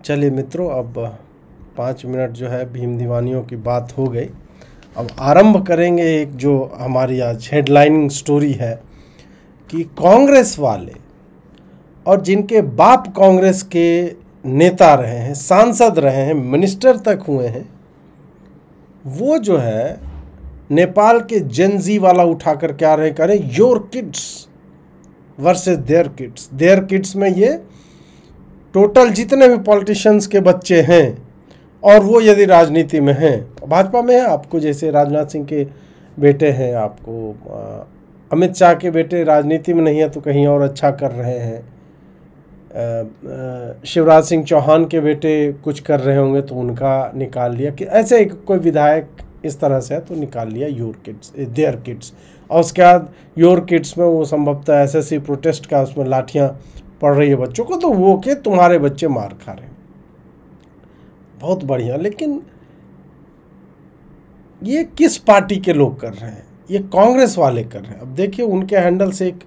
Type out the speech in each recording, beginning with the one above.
चलिए मित्रों, अब 5 मिनट जो है भीम दीवानियों की बात हो गई। अब आरंभ करेंगे एक जो हमारी आज हेडलाइनिंग स्टोरी है कि कांग्रेस वाले और जिनके बाप कांग्रेस के नेता रहे हैं, सांसद रहे हैं, मिनिस्टर तक हुए हैं, वो जो है नेपाल के जेनजी वाला उठाकर क्या रहे करें, your kids versus their kids. Their kids में ये टोटल जितने भी पॉलिटिशियंस के बच्चे हैं और वो यदि राजनीति में हैं, भाजपा में है, आपको जैसे राजनाथ सिंह के बेटे हैं, आपको अमित शाह के बेटे राजनीति में नहीं है तो कहीं और अच्छा कर रहे हैं, शिवराज सिंह चौहान के बेटे कुछ कर रहे होंगे तो उनका निकाल लिया, कि ऐसे कोई विधायक इस तरह से है तो निकाल लिया योर किड्स, देयर किड्स। और उसके बाद योर किड्स में वो संभवतः एसएससी प्रोटेस्ट का उसमें लाठियाँ पड़ रही है बच्चों को, तो वो के तुम्हारे बच्चे मार खा रहे हैं। बहुत बढ़िया, लेकिन ये किस पार्टी के लोग कर रहे हैं? ये कांग्रेस वाले कर रहे हैं। अब देखिए, उनके हैंडल से एक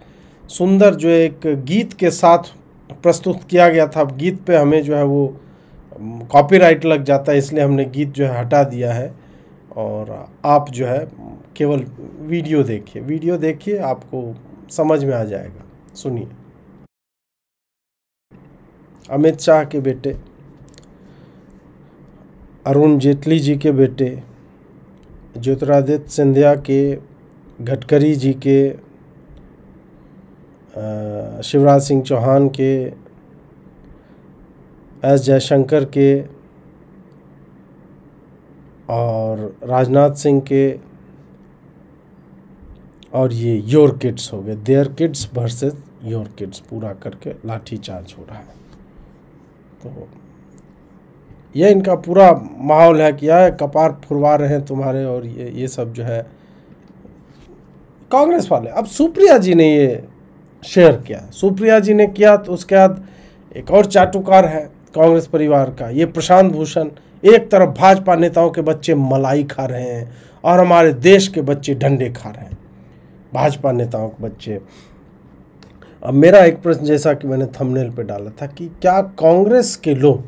सुंदर जो एक गीत के साथ प्रस्तुत किया गया था। अब गीत पे हमें जो है वो कॉपीराइट लग जाता है, इसलिए हमने गीत जो है हटा दिया है और आप जो है केवल वीडियो देखिए, आपको समझ में आ जाएगा। सुनिए। अमित शाह के बेटे, अरुण जेटली जी के बेटे, ज्योतिरादित्य सिंधिया के, गडकरी जी के, शिवराज सिंह चौहान के, एस जयशंकर के और राजनाथ सिंह के, और ये योर किड्स हो गए। Their kids versus your kids पूरा करके लाठीचार्ज हो रहा है। तो ये इनका पूरा माहौल है कि यार कपार फुरवा रहे हैं तुम्हारे, और ये सब जो है कांग्रेस वाले। अब सुप्रिया जी ने ये शेयर किया, सुप्रिया जी ने किया, तो उसके बाद एक और चाटुकार है कांग्रेस परिवार का, ये प्रशांत भूषण। एक तरफ भाजपा नेताओं के बच्चे मलाई खा रहे हैं और हमारे देश के बच्चे डंडे खा रहे हैं, भाजपा नेताओं के बच्चे। अब मेरा एक प्रश्न, जैसा कि मैंने थंबनेल पे डाला था, कि क्या कांग्रेस के लोग,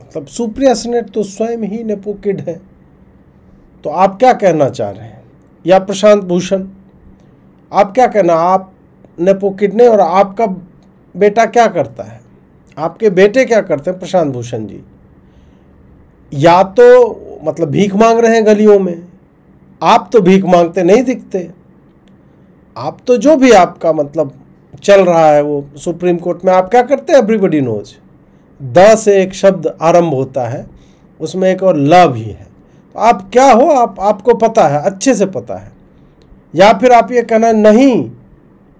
मतलब सुप्रिया सेनेट तो स्वयं ही नेपो किड है, तो आप क्या कहना चाह रहे हैं? या प्रशांत भूषण, आप क्या कहना? आप नेपो किड ने, और आपका बेटा क्या करता है? आपके बेटे क्या करते हैं प्रशांत भूषण जी? या तो मतलब भीख मांग रहे हैं गलियों में, आप तो भीख मांगते नहीं दिखते। आप तो जो भी आपका मतलब चल रहा है वो सुप्रीम कोर्ट में आप क्या करते हैं, एवरीबडी नोज। द से एक शब्द आरंभ होता है, उसमें एक और ल भी है। तो आप क्या हो, आपको पता है, अच्छे से पता है। या फिर आप ये कहना नहीं,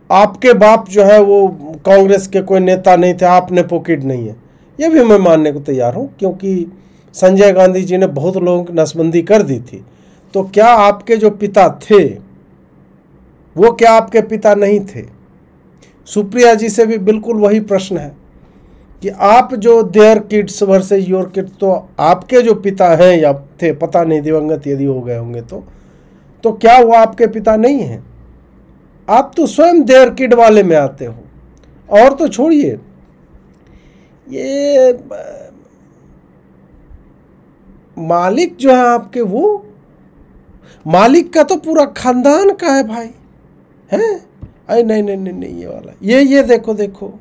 आपके बाप जो है वो कांग्रेस के कोई नेता नहीं थे, आप नेपो किड नहीं है, ये भी मैं मानने को तैयार हूँ, क्योंकि संजय गांधी जी ने बहुत लोगों की नसबंदी कर दी थी। तो क्या आपके जो पिता थे वो क्या आपके पिता नहीं थे? सुप्रिया जी से भी बिल्कुल वही प्रश्न है कि आप जो their kids versus your kids, तो आपके जो पिता हैं या थे, पता नहीं दिवंगत यदि हो गए होंगे तो क्या वो आपके पिता नहीं हैं? आप तो स्वयं देयर किड वाले में आते हो। और तो छोड़िए, ये मालिक जो है आपके, वो मालिक का तो पूरा खानदान का है भाई, हैं? अरे नहीं, ये वाला, ये देखो,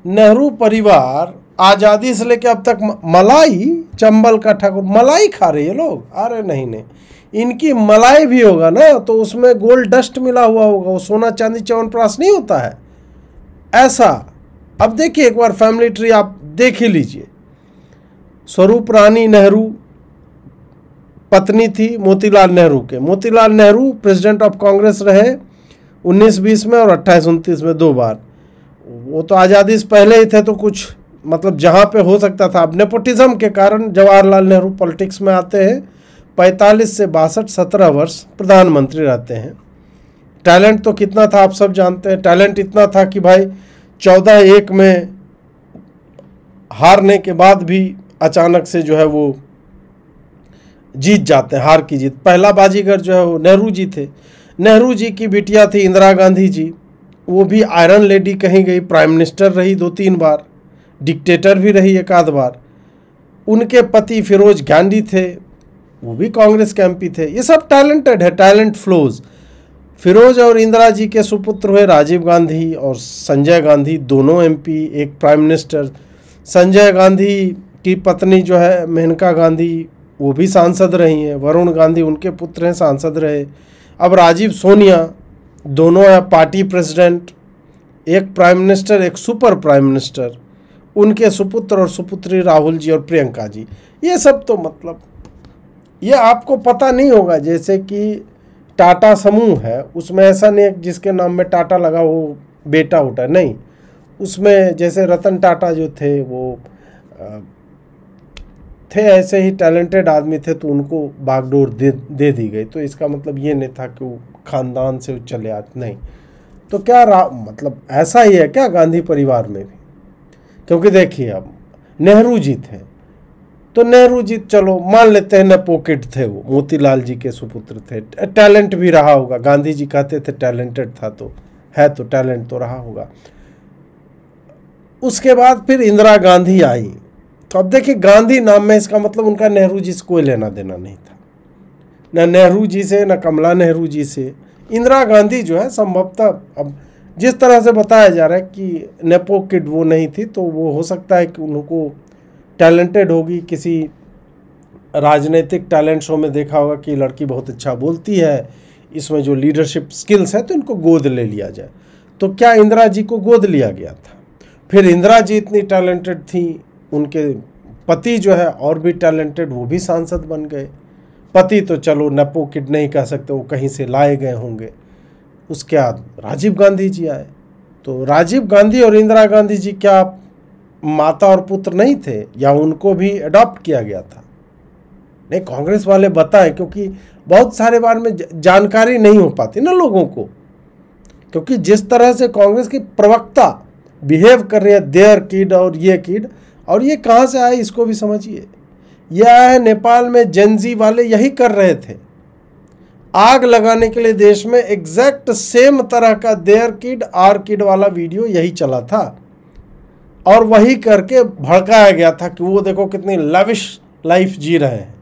नेहरू परिवार आज़ादी से लेकर अब तक मलाई, चंबल का ठाकुर मलाई खा रहे हैं लोग। अरे नहीं, इनकी मलाई भी होगा ना तो उसमें गोल्ड डस्ट मिला हुआ होगा, वो सोना चांदी च्यवनप्राश नहीं होता है ऐसा। अब देखिए, एक बार फैमिली ट्री आप देख ही लीजिए। स्वरूप रानी नेहरू पत्नी थी मोतीलाल नेहरू के। मोतीलाल नेहरू प्रेसिडेंट ऑफ कांग्रेस रहे 1920 में और 28-29 में 2 बार। वो तो आज़ादी से पहले ही थे, तो कुछ मतलब जहाँ पे हो सकता था। अब नेपोटिज्म के कारण जवाहरलाल नेहरू पॉलिटिक्स में आते हैं। 45 से 62 17 वर्ष प्रधानमंत्री रहते हैं। टैलेंट तो कितना था आप सब जानते हैं। टैलेंट इतना था कि भाई 14-1 में हारने के बाद भी अचानक से जो है वो जीत जाते हैं, हार की जीत। पहला बाजीगर जो है वो नेहरू जी थे। नेहरू जी की बिटिया थी इंदिरा गांधी जी, वो भी आयरन लेडी कहीं गई, प्राइम मिनिस्टर रही 2-3 बार। डिक्टेटर भी रही एक आध बार। उनके पति फिरोज गांधी थे, वो भी कांग्रेस के एमपी थे। ये सब टैलेंटेड है, टैलेंट फ्लोज। फिरोज और इंदिरा जी के सुपुत्र हुए राजीव गांधी और संजय गांधी, दोनों एमपी, एक प्राइम मिनिस्टर। संजय गांधी की पत्नी जो है मेनका गांधी, वो भी सांसद रही हैं। वरुण गांधी उनके पुत्र हैं, सांसद रहे। अब राजीव सोनिया दोनों हैं पार्टी प्रेसिडेंट, एक प्राइम मिनिस्टर, एक सुपर प्राइम मिनिस्टर। उनके सुपुत्र और सुपुत्री राहुल जी और प्रियंका जी। ये सब तो मतलब ये आपको पता नहीं होगा। जैसे कि टाटा समूह है, उसमें ऐसा नहीं है जिसके नाम में टाटा लगा वो बेटा उठा, नहीं। उसमें जैसे रतन टाटा जो थे वो थे ऐसे ही टैलेंटेड आदमी थे, तो उनको बागडोर दे दी गई। तो इसका मतलब ये नहीं था कि वो खानदान से चले आते, नहीं। तो क्या मतलब ऐसा ही है क्या गांधी परिवार में भी? क्योंकि देखिए अब नेहरू जी थे, तो नेहरू जी चलो मान लेते हैं नेपो किड थे, वो मोतीलाल जी के सुपुत्र थे, टैलेंट भी रहा होगा। गांधी जी कहते थे टैलेंटेड था, तो है तो टैलेंट तो रहा होगा। उसके बाद फिर इंदिरा गांधी आई, तो अब देखिए गांधी नाम में इसका मतलब उनका नेहरू जी से कोई लेना देना नहीं था, न नेहरू जी से न कमला नेहरू जी से। इंदिरा गांधी जो है संभवतः अब जिस तरह से बताया जा रहा है कि नेपो किड वो नहीं थी, तो वो हो सकता है कि उनको टैलेंटेड होगी, किसी राजनीतिक टैलेंट शो में देखा होगा कि लड़की बहुत अच्छा बोलती है, इसमें जो लीडरशिप स्किल्स है, तो इनको गोद ले लिया जाए। तो क्या इंदिरा जी को गोद लिया गया था? फिर इंदिरा जी इतनी टैलेंटेड थी, उनके पति जो है और भी टैलेंटेड, वो भी सांसद बन गए। पति तो चलो नेपो किड नहीं कह सकते, वो कहीं से लाए गए होंगे। उसके बाद राजीव गांधी जी आए। तो राजीव गांधी और इंदिरा गांधी जी क्या माता और पुत्र नहीं थे, या उनको भी अडॉप्ट किया गया था? नहीं, कांग्रेस वाले बताएं, क्योंकि बहुत सारे बार में जानकारी नहीं हो पाती ना लोगों को। क्योंकि जिस तरह से कांग्रेस की प्रवक्ता बिहेव कर रही है, देयर किड और ये कहाँ से आए इसको भी समझिए। यह है नेपाल में जेनजी वाले यही कर रहे थे, आग लगाने के लिए देश में एग्जैक्ट सेम तरह का देयर किड आर किड वाला वीडियो यही चला था, और वही करके भड़काया गया था कि वो देखो कितनी लविश लाइफ जी रहे हैं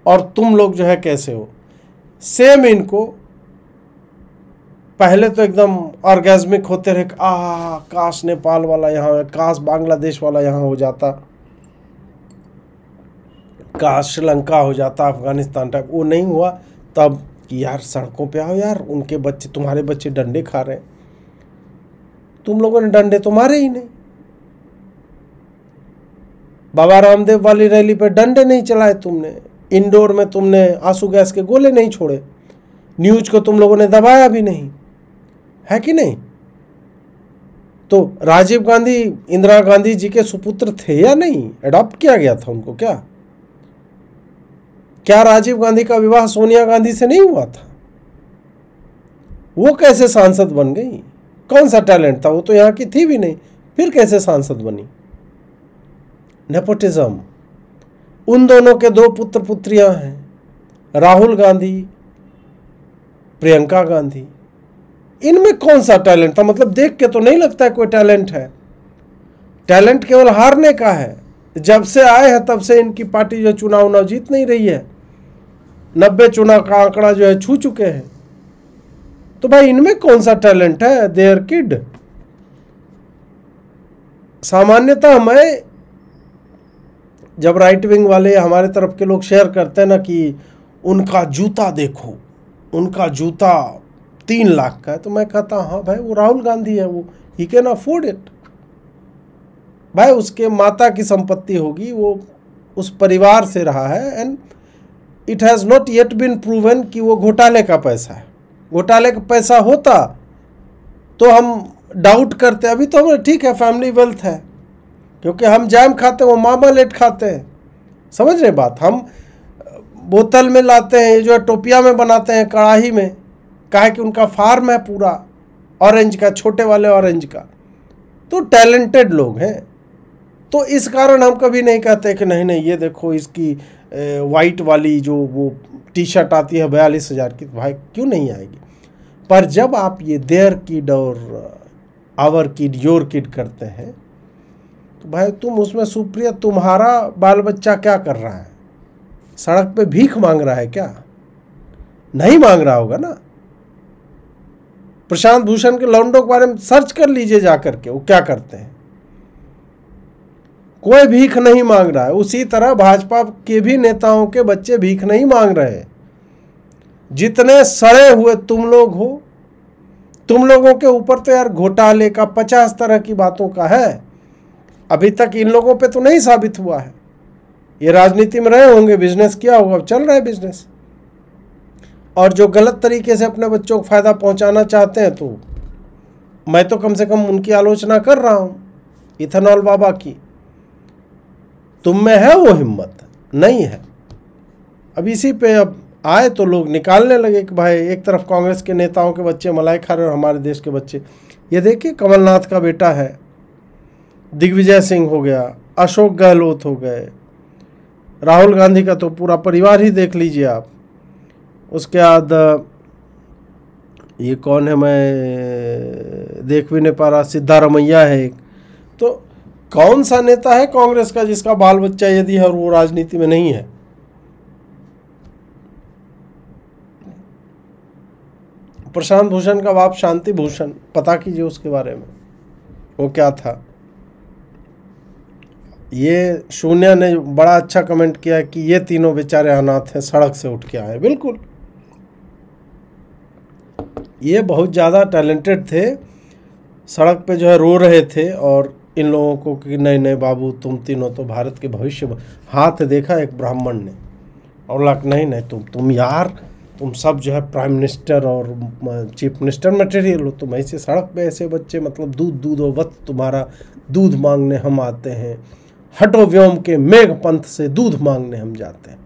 और तुम लोग जो है कैसे हो। सेम इनको पहले तो एकदम ऑर्गेज्मिक होते रहे, काश नेपाल वाला यहाँ है, काश बांग्लादेश वाला यहाँ हो जाता, काश श्रीलंका हो जाता, अफगानिस्तान टाइप। वो नहीं हुआ। तब कि यार सड़कों पे आओ यार, उनके बच्चे, तुम्हारे बच्चे डंडे खा रहे हैं, तुम लोगों ने डंडे तो मारे ही नहीं। बाबा रामदेव वाली रैली पे डंडे नहीं चलाए तुमने, इंडोर में तुमने आंसू गैस के गोले नहीं छोड़े, न्यूज को तुम लोगों ने दबाया भी नहीं, है कि नहीं? तो राजीव गांधी इंदिरा गांधी जी के सुपुत्र थे या नहीं? अडॉप्ट किया गया था उनको क्या? क्या राजीव गांधी का विवाह सोनिया गांधी से नहीं हुआ था? वो कैसे सांसद बन गई? कौन सा टैलेंट था? वो तो यहाँ की थी भी नहीं, फिर कैसे सांसद बनी? नेपोटिज्म। उन दोनों के 2 पुत्र पुत्रियां हैं, राहुल गांधी, प्रियंका गांधी। इनमें कौन सा टैलेंट था? मतलब देख के तो नहीं लगता है कोई टैलेंट है। टैलेंट केवल हारने का है। जब से आए हैं तब से इनकी पार्टी जो चुनाव जीत नहीं रही है, 90 चुनाव का आंकड़ा जो है छू चुके हैं। तो भाई इनमें कौन सा टैलेंट है? Their kid. सामान्यतः मैं जब राइट विंग वाले हमारे तरफ के लोग शेयर करते हैं ना कि उनका जूता देखो, उनका जूता 3 लाख का है, तो मैं कहता हूँ हाँ भाई वो राहुल गांधी है, वो ही कैन अफोर्ड इट। भाई उसके माता की संपत्ति होगी, वो उस परिवार से रहा है, and it has not yet been proven कि वो घोटाले का पैसा है। घोटाले का पैसा होता तो हम डाउट करते, अभी तो हमें ठीक है फैमिली वेल्थ है, क्योंकि हम जैम खाते हैं, वो मार्मालेड खाते हैं। समझ रहे बात? हम बोतल में लाते हैं, ये जो है टोपिया में बनाते हैं, कढ़ाई में, काहे कि उनका फार्म है पूरा ऑरेंज का, छोटे वाले ऑरेंज का। तो टैलेंटेड लोग हैं। तो इस कारण हम कभी नहीं कहते कि नहीं नहीं ये देखो इसकी वाइट वाली जो वो टी शर्ट आती है 42,000 की, भाई क्यों नहीं आएगी? पर जब आप ये देयर किड और आवर किड, योर किड करते हैं, तो भाई तुम उसमें सुप्रिया, तुम्हारा बाल बच्चा क्या कर रहा है? सड़क पे भीख मांग रहा है क्या? नहीं मांग रहा होगा ना। प्रशांत भूषण के लौंडों के बारे में सर्च कर लीजिए जाकर के, वो क्या करते हैं। कोई भीख नहीं मांग रहा है। उसी तरह भाजपा के भी नेताओं के बच्चे भीख नहीं मांग रहे। जितने सड़े हुए तुम लोग हो, तुम लोगों के ऊपर तो यार घोटाले का 50 तरह की बातों का है। अभी तक इन लोगों पे तो नहीं साबित हुआ है। ये राजनीति में रहे होंगे, बिजनेस किया होगा, अब चल रहा है बिजनेस। और जो गलत तरीके से अपने बच्चों को फायदा पहुंचाना चाहते हैं, तो मैं तो कम से कम उनकी आलोचना कर रहा हूं, इथेनॉल बाबा की। तुम में है वो हिम्मत? नहीं है। अब इसी पे अब आए तो लोग निकालने लगे कि भाई एक तरफ कांग्रेस के नेताओं के बच्चे मलाई खा रहे और हमारे देश के बच्चे। ये देखिए, कमलनाथ का बेटा है, दिग्विजय सिंह हो गया, अशोक गहलोत हो गए, राहुल गांधी का तो पूरा परिवार ही देख लीजिए आप। उसके बाद ये कौन है, मैं देख भी नहीं पा रहा, सिद्धारमैया है एक। तो कौन सा नेता है कांग्रेस का जिसका बाल बच्चा यदि है और वो राजनीति में नहीं है? प्रशांत भूषण का बाप शांति भूषण, पता कीजिए उसके बारे में वो क्या था। ये शून्य ने बड़ा अच्छा कमेंट किया कि ये तीनों बेचारे अनाथ हैं, सड़क से उठ के आए। बिल्कुल, ये बहुत ज़्यादा टैलेंटेड थे, सड़क पे जो है रो रहे थे और इन लोगों को कि नहीं नहीं बाबू, तुम तीनों तो भारत के भविष्य। हाथ देखा एक ब्राह्मण ने और लग नहीं नहीं तुम यार, तुम सब जो है प्राइम मिनिस्टर और चीफ मिनिस्टर मटेरियल हो, तुम ऐसे सड़क पे ऐसे बच्चे, मतलब दूध दूधो वत तुम्हारा दूध मांगने हम आते हैं, हटो व्योम के मेघ पंथ से दूध मांगने हम जाते हैं।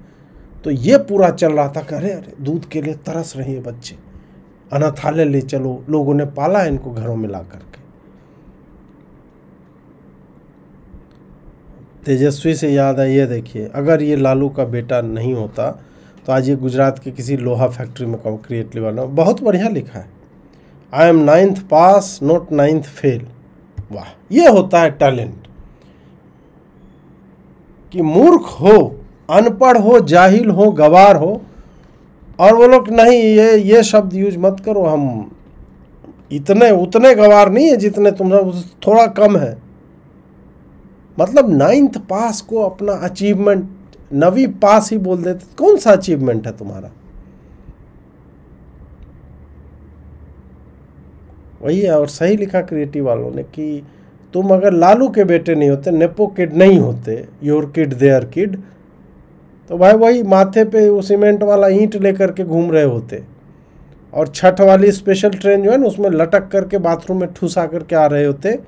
तो ये पूरा चल रहा था कि अरे अरे दूध के लिए तरस रहे हैं बच्चे, अनाथालय ले चलो, लोगों ने पाला इनको घरों में ला करके। तेजस्वी से याद है, ये देखिए, अगर ये लालू का बेटा नहीं होता तो आज ये गुजरात के किसी लोहा फैक्ट्री में कंक्रीट लेवाना। बहुत बढ़िया लिखा है, I am 9th pass not 9th fail. वाह, ये होता है टैलेंट कि मूर्ख हो, अनपढ़ हो, जाहिल हो, गवार हो, और वो लोग नहीं, ये शब्द यूज मत करो, हम इतने उतने गवार नहीं है जितने तुम, थोड़ा कम है। मतलब 9th पास को अपना अचीवमेंट, 9वीं पास ही बोल देते। कौन सा अचीवमेंट है तुम्हारा? वही है। और सही लिखा क्रिएटिव वालों ने कि तुम अगर लालू के बेटे नहीं होते, नेपो किड नहीं होते, योर किड देयर किड, तो भाई वही माथे पे वो सीमेंट वाला ईंट लेकर के घूम रहे होते और छठ वाली स्पेशल ट्रेन जो है ना, उसमें लटक करके बाथरूम में ठुसा करके आ रहे होते।